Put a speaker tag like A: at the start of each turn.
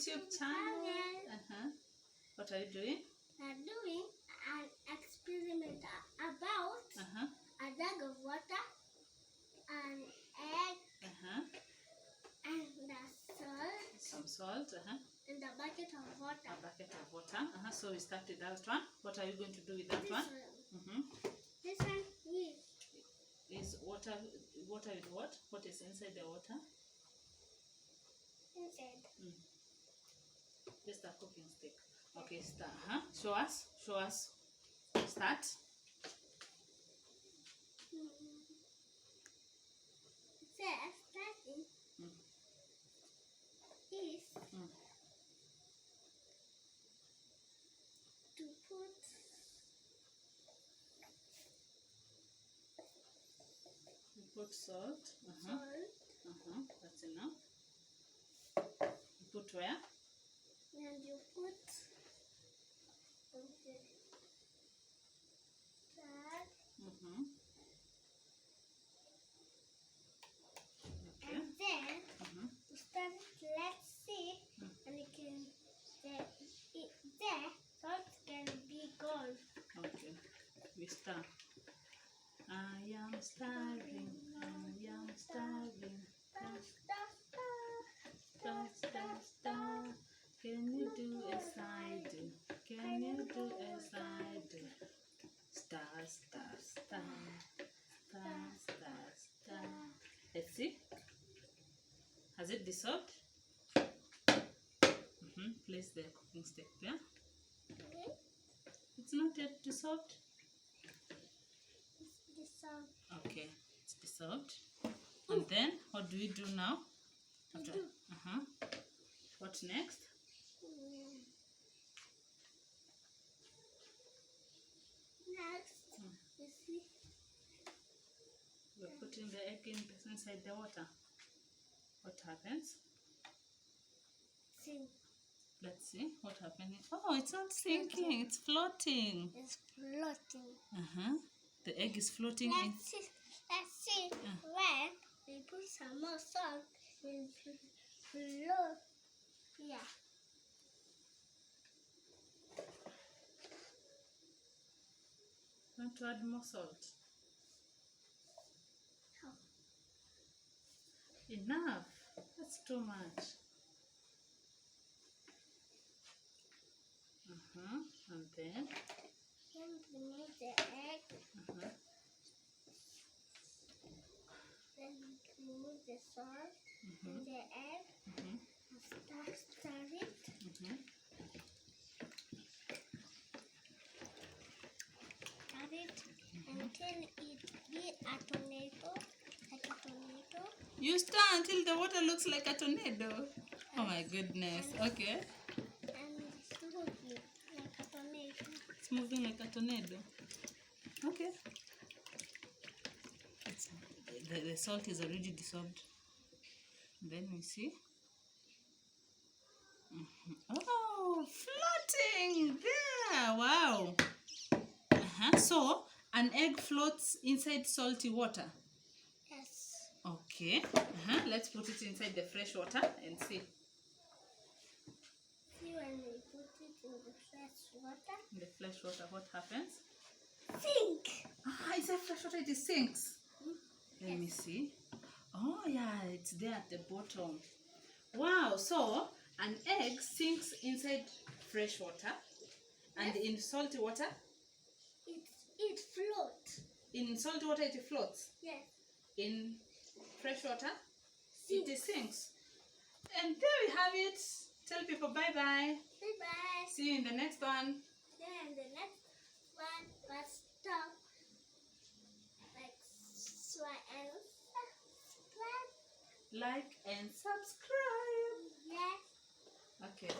A: YouTube channel. What are you doing?
B: I'm doing an experiment about a jug of water, an egg, and salt.
A: Some salt.
B: And a bucket of water.
A: A bucket of water. So we start with that one. What are you going to do with that one?
B: This one
A: is water. Water with what? What is inside the water?
B: Inside.
A: Just a cooking stick. Okay, start. Show us. Show us. Start.
B: Starting is to
A: put salt.
B: Salt.
A: That's enough. You put where?
B: And you put that.
A: Okay.
B: And then you start. Let's see, and you can there salt can be gone.
A: Okay. We start. I am starving. I am starving. Star. Can you do as I do? Can you do as I do? Star. Let's see. Has it dissolved? Place the cooking stick there. It's not yet dissolved.
B: It's dissolved.
A: Okay, it's dissolved. And then what do we do now? After, what next?
B: Next, you see,
A: we're putting the egg inside the water. What happens?
B: Sink.
A: Let's see what happened. Oh, it's not sinking. It's floating.
B: It's floating.
A: The egg is floating.
B: Let's see. When we put some more salt, it will float. Yeah.
A: Want to add more salt?
B: How?
A: Enough. That's too much. And then
B: remove the egg. Then remove the salt and the egg. And stir it. Stir it until it be a tornado, like a tornado.
A: You stir until the water looks like a tornado. Oh my goodness. Okay. It's moving like a tornado. Okay. The salt is already dissolved. Then we see. Oh, floating there. Wow. So, an egg floats inside salty water.
B: Yes.
A: Okay. Let's put it inside the fresh water and see.
B: See, when we put it in the fresh water.
A: In the fresh water, what happens?
B: Sink.
A: Inside fresh water it sinks. Let me see. Oh yeah, it's there at the bottom. Wow, so an egg sinks inside fresh water, and in salty water?
B: It floats.
A: In salty water it floats?
B: Yes.
A: In fresh water?
B: Sinks.
A: It sinks. And there we have it. Tell people bye-bye.
B: Bye-bye.
A: See you in the next one.
B: Yeah, in the next one, but stop.
A: Like and subscribe.
B: Yes.
A: Okay.